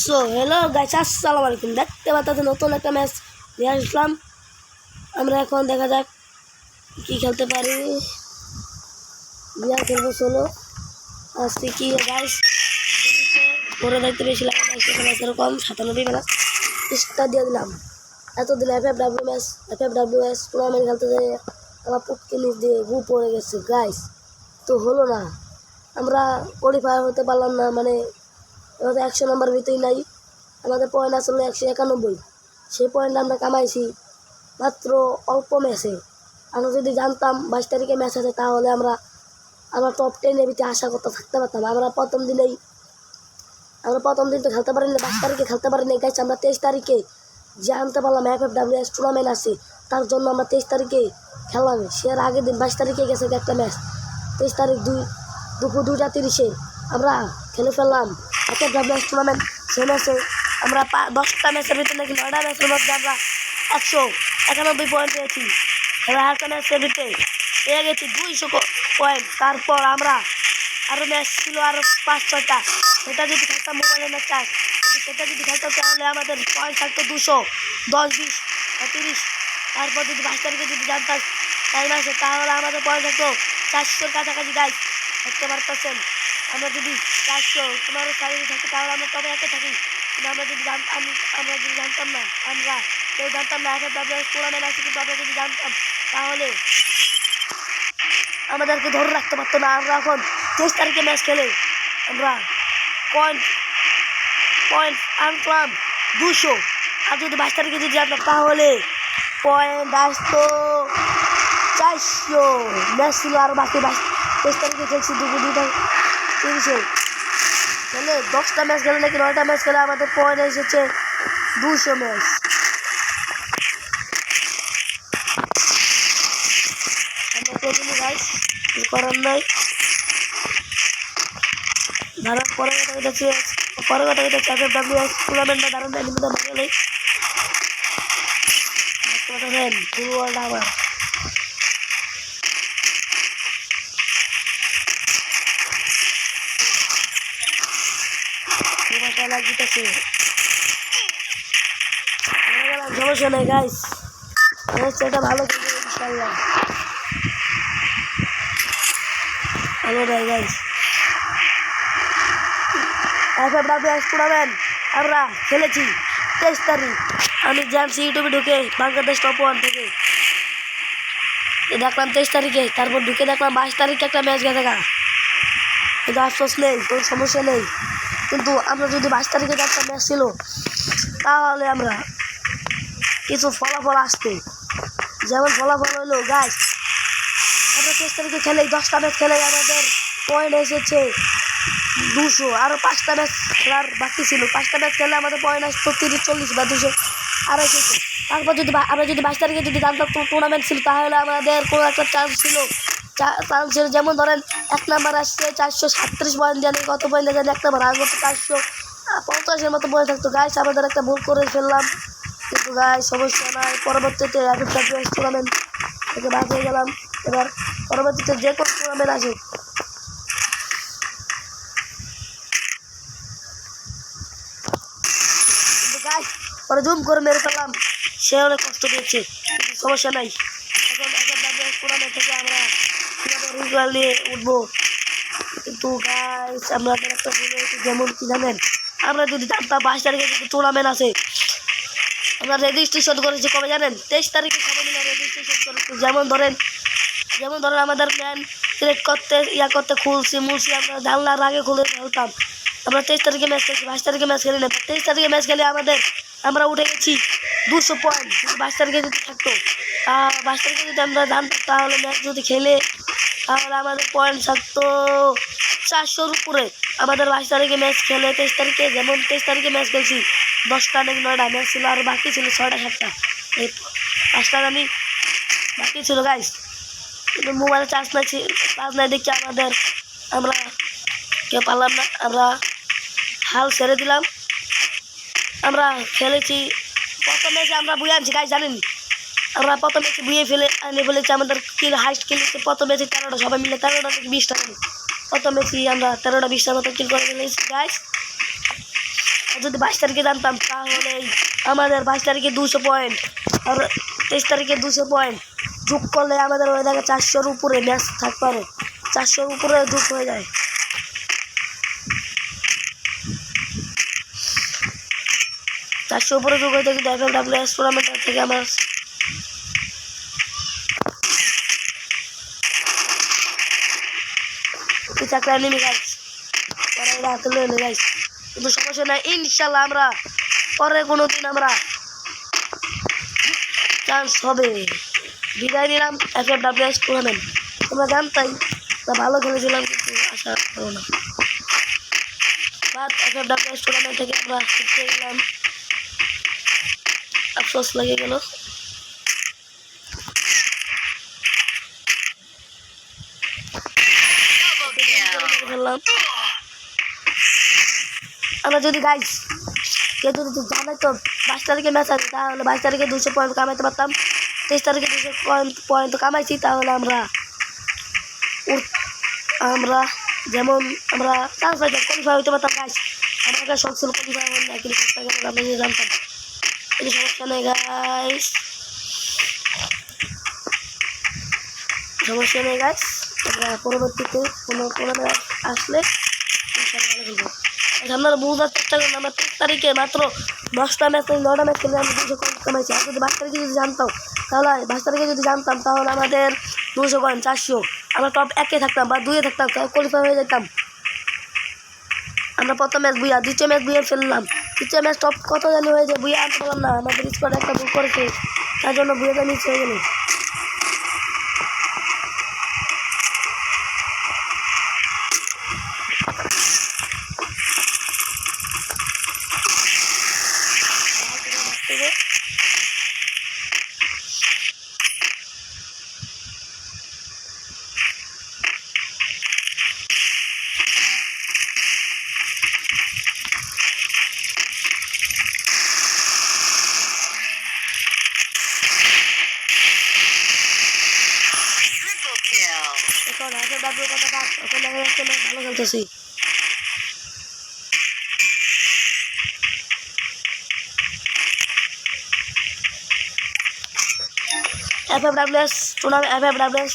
So hello guys, আসসালামু আলাইকুম। দেখতে পাচ্ছেন নতুন একটা ম্যাচ নিয়ে আসলাম। আমরা এখন দেখা যাক কি খেলতে পারি। বিয়ার খেলবো চলো। আজকে কি গাইস পরে দেখতে বেশি লাগে না, এরকম 97 ম্যাচ স্টার দিয়ে দিলাম। এত দিন এফএফডব্লিউ এস টুর্নামেন্ট খেলতে যাই আমার পুটকে নিচ দিয়ে গু পড়ে গেছে গাইস, তো হলো না। আমরা কোয়ালিফায়ার হতে পারলাম না, মানে আমাদের 100 নম্বর ভিতরেই নাই। আমাদের পয়েন্ট আসলে 191, সেই পয়েন্ট আমরা কামাইছি মাত্র অল্প ম্যাচে। আমরা যদি জানতাম 22 তারিখে ম্যাচ আছে তাহলে আমরা টপ 10-এর ভিতরে আশা করতে থাকতে পারতাম। আমরা প্রথম দিন তো খেলতে পারিনি, 22 তারিখে খেলতে পারিনি গাইস। আমরা 23 তারিখে জানতে পারলাম এফএফডব্লিউ-এস টুর্নামেন্ট আছে, তার জন্য আমরা 23 তারিখে খেললাম। সে আগের দিন 22 তারিখে গেছে একটা ম্যাচ। 23 তারিখ দুপুর 2:30 আমরা খেলে ফেললাম এফএফডব্লিউ-এস টুর্নামেন্ট। সে ম্যাচে আমরা 10টা ম্যাচের ভিতরে নাকি 9টা ম্যাচের মধ্যে আমরা 191 পয়েন্ট পেয়েছি। এবার একটা ম্যাচের ভিতরে পেয়ে গেছি 200 পয়েন্ট। তারপর আমরা আরও ম্যাচ ছিল আরও 5-6টা, সেটা যদি খেলতাম মোবাইলের ম্যাচটা, সেটা যদি খেলতাম তাহলে আমাদের পয়েন্ট থাকতো 210, 20, 30। তারপর যদি 22 তারিখে যদি জানতাম টাইম আসে তাহলে আমাদের পয়েন্ট থাকতো 400-র কাছাকাছি গাইস। দেখতে পারতেছেন আমরা যদি 400 তোমারও চারিদিকে থাকি তাহলে আমরা তবে একে থাকি। কিন্তু আমরা যদি জানতাম না, আমরা কেউ জানতাম না এফএফডব্লিউ-এস টুর্নামেন্ট আছে, কিন্তু আমরা যদি জানতাম তাহলে আমাদেরকে ধরে রাখতে পারতো না। আমরা এখন 23 তারিখে ম্যাচ খেলে আমরা পয়েন্ট আনলাম 200, আর যদি 22 তারিখে যদি জানতাম তাহলে পয়েন্ট আসতো 400। ম্যাচ ছিল আর বাকি 23 তারিখে খেলছি দুপুর 2:30 খেলে 10টা ম্যাচ খেলে নাকি 9টা ম্যাচ খেলে আমাদের পয়েন্ট এসেছে 200 ম্যাচ। আমরা করিনি গাইস, করার নাই। ধারণ পরে কথা দেখছি এফএফডব্লিউ-এস টুর্নামেন্টটা দারুণ নিমিত্ত বাঙালি কথা দেন ফুল ওয়ার্ল্ড আবার লাগতেছে। সমস্যা নেই গাইস, এটা ভালো খেলবে ইনশাআল্লাহ। ভালো নাই গাইস, এফএফডব্লিউ-এস টুর্নামেন্ট আমরা খেলেছি 23 তারিখ। আমি জানছি ইউটিউবে ঢুকে বাংলাদেশ টপ 1 থেকে দেখলাম 23 তারিখে, তারপর ঢুকে দেখলাম 22 তারিখে একটা ম্যাচ গেছে গা। কিন্তু আফসোস নেই, কোনো সমস্যা নেই। কিন্তু আমরা যদি 22 তারিখে একটা ম্যাচ ছিল তাহলে আমরা কিছু ফলাফল আসতো। যেমন ফলাফল হলো গাইস, আমরা 23 তারিখে খেলে 10টা ম্যাচ খেলে আমাদের পয়েন্ট এসেছে 200। আরও 5টা ম্যাচ খেলার বাকি ছিল, 5টা ম্যাচ খেলে আমাদের পয়েন্ট আসতো 30, 40 বা 200 আরও এসেছে। তারপর যদি আমরা 22 তারিখে যদি জানতাম টুর্নামেন্ট ছিল তাহলে আমাদের কোনো একটা চান্স ছিল। যেমন ধরেন 1 নাম্বার আসছে 437 পয়েন্ট, জানি কত পয়েন্ট জানি, 1 নাম্বার আর মতো 450-এর মতো পয়েন্ট থাকতো গাইস। আমাদের একটা ভুল করে ফেললাম, কিন্তু গাইস সমস্যা নাই। পরবর্তীতে এফএফডব্লিউ-এস টুর্নামেন্ট থেকে বাদ হয়ে গেলাম। এবার পরবর্তীতে যে কোনো টুর্নামেন্ট আসে পরে জুম করে মেরে ফেললাম, সে অনেক কষ্ট পেয়েছে, কিন্তু সমস্যা নাই। এখন এফএফডব্লিউ-এস টুর্নামেন্ট থেকে আমরা রিজাল্ট নিয়ে উঠবো। কিন্তু গাইস আমাদের একটা ভুল হয়েছে, যেমন কি জানেন, আমরা যদি জানতাম 22 তারিখে যদি টুর্নামেন্ট আছে, আমরা রেজিস্ট্রেশন করেছি কবে জানেন? 23 তারিখে সবাই মিলে রেজিস্ট্রেশন করেছি। যেমন ধরেন আমাদের প্ল্যান সিলেক্ট করতে খুলছি আমরা জানলার আগে খুলে ফেলতাম। আমরা 23 তারিখে ম্যাচ খেলছি, 22 তারিখে ম্যাচ খেলি না। 23 তারিখে ম্যাচ খেলে আমরা উঠে গেছি 200 পয়েন্ট। যদি 22 তারিখে যদি থাকতো, 22 তারিখে যদি আমরা জানতাম তাহলে ম্যাচ যদি খেলে তাহলে আমাদের পয়েন্ট থাকতো 400-র উপরে। আমাদের 22 তারিখে ম্যাচ খেলে 23 তারিখে, যেমন 23 তারিখে ম্যাচ খেলছি 10টা নাকি 9টা ম্যাচ ছিল, আর বাকি ছিল 6টা-7টা, এই 5টা আমি বাকি ছিল গাইস। কিন্তু মোবাইলে চার্জ নাই দেখি আমরা কেউ পারলাম না, আমরা হাল ছেড়ে দিলাম। আমরা খেলেছি প্রথম ম্যাচে আমরা বুয়ে আনছি গাইস, জানেন আমরা প্রথম ম্যাচে বুয়ে ফেলেছি। আমাদের কিল হাইস্ট খেলেছি প্রথম ম্যাচে 13টা, সবাই মিলে 13টা থেকে 20টা। প্রথম ম্যাচে আমরা 13টা 20টার মতো কিল করে ফেলেছি গাইস। যদি 22 তারিখে জানতাম তাহলে আমাদের 22 তারিখে 200 পয়েন্ট আর 23 তারিখে 200 পয়েন্ট যোগ করলে আমাদের ওই জায়গায় 400-র উপরে ম্যাচ থাকতে পারে, 400-র উপরে যোগ হয়ে যায়। 400 উপরে যোগ হয়ে যায় কিন্তু FFWS টুর্নামেন্ট থেকে আমার চাকরি নেমে গাইস, ওরা হাতে লইলে গাইস, কিন্তু সমস্যা নাই, ইনশাল্লাহ আমরা পরে কোনো দিন আমরা চান্স হবে। বিদায় নিলাম FFWS টুর্নামেন্ট, তোমরা জানতাই তা ভালো খেলেছিলাম কিন্তু আশা করো না। বাদ FFWS টুর্নামেন্ট থেকে আমরা শিখতে গেলাম, আফসোস লেগে গেল। আমরা যদি গাইস কেউ যদি জানাই তো 22 তারিখে ম্যাচ আছে তাহলে 22 তারিখে 200 পয়েন্ট কামাইতে পারতাম, 23 তারিখে 200 পয়েন্ট কামাইছি তাহলে আমরা যেমন আমরা চান্স পাইতাম, কোয়ালিফাই হইতে পারতাম গাইস। আমার কাছে শখ ছিল কোয়ালিফাই হল না, কিন্তু আমি জানতাম কিন্তু সমস্যা নেই গাইস, সমস্যা নেই গাইস। আমরা পরবর্তীতে কোনো টুর্নামেন্ট আসলে ইনশাআল্লাহ ভালো খেলবো। আপনারা বোঝার চেষ্টা করুন, আমরা 23 তারিখে মাত্র 10টা ম্যাচ 9টা ম্যাচ খেলে আমরা 200 পয়েন্ট কামাইছি। আর যদি 22 তারিখে যদি জানতাম তাহলে 22 তারিখে যদি জানতাম তাহলে আমাদের 200 পয়েন্ট 400, আমরা টপ 1-এ থাকতাম বা 2-এ থাকতাম, কোয়ালিফাই হয়ে যেতাম। আমরা প্রথম ম্যাচ বুইয়া, দ্বিতীয় ম্যাচ বুইয়া ফেললাম, তৃতীয় ম্যাচ টপ কত জানি হয়ে যায়, বুইয়া আনতে পারলাম না, আমাদের স্কোয়াডে একটা ভুল করেছে তার জন্য বুইয়াটা মিস হয়ে গেল। এখন FFW কথা কাজ, এখন দেখা যাচ্ছে না ভালো খেলতেছি। FFWS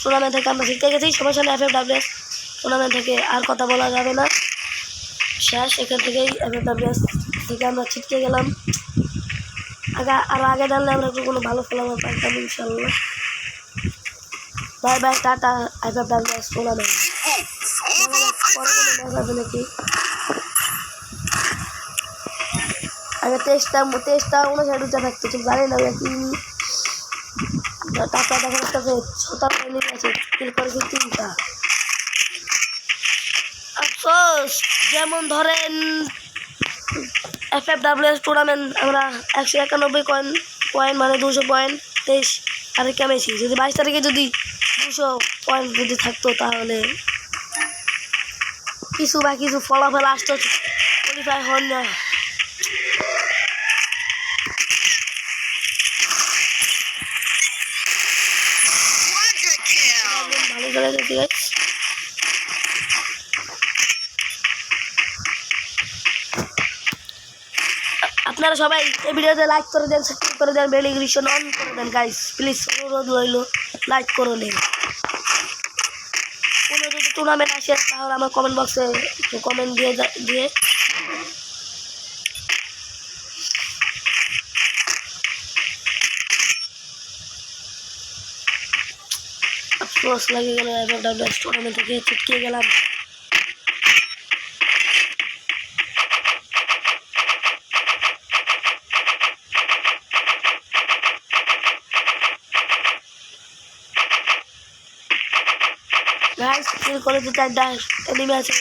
টুর্নামেন্ট থেকে আমরা শিখতে গেছি, সমস্যা নেই। FFWS টুর্নামেন্ট থেকে আর কথা বলা যাবে না, শেষ। এখান থেকেই FFWS থেকে আমরা ছিটকে গেলাম। আগে জানলে আমরা একটু কোনো ভালো ফলাফল পাইতাম ইনশাল্লাহ। Bye bye, tata. FFWS tournament পরে কোনো ম্যাচ আছে নাকি? আগে 23টা 59টা থাকতো, ঠিক জানি না কি। তারপর দেখা যাচ্ছে 17টা মিনিট আছে, কিল করেছে 3টা। আফসোস, যেমন ধরেন FFWS টুর্নামেন্ট আমরা 191 পয়েন্ট মানে 200 পয়েন্ট 23 তারিখে কামাইছি। যদি 22 তারিখে যদি 200 পয়েন্ট যদি থাকতো তাহলে কিছু বা কিছু ফলাফল আসতো, কোয়ালিফাই হন না। ভালো খেলে যেতে গাইস। আপনারা সবাই এই ভিডিওতে লাইক করে দেন, সাবস্ক্রাইব করে দেন, বেল আইকন অন করে দেন গাইস, প্লিজ অনুরোধ রইল, লাইক করে নেন। কোনো যদি টুর্নামেন্ট আসে তাহলে আমার কমেন্ট বক্সে কমেন্ট দিয়ে আফসোস লাগে গেল, FFWS টুর্নামেন্ট থেকে ছিটকে গেলাম। গাইস কিল করে তো 4টা এনিমি আছে,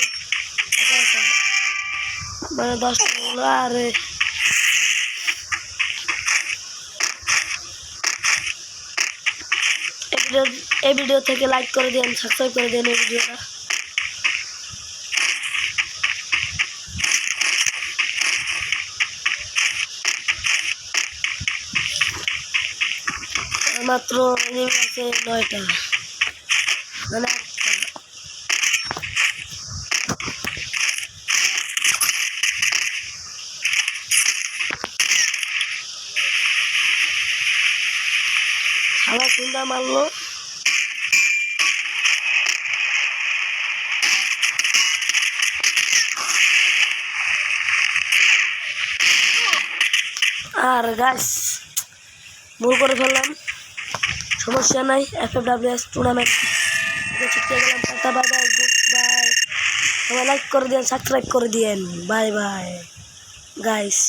মানে 10টা হলো। আর এই ভিডিও থেকে লাইক করে দেন, সাবস্ক্রাইব করে দেন এই ভিডিওটা। মাত্র এনিমি আছে 9টা, মানে 8টা। তিনটা মারলো। আর গাছ ভুল করে ফেললাম, সমস্যা নাই। FFWS টুর্নামেন্ট শিখতে গেলাম। Tata, bye bye, good bye. সবাই লাইক করে দিয়েন, সাবস্ক্রাইব করে দিয়েন। Bye bye guys.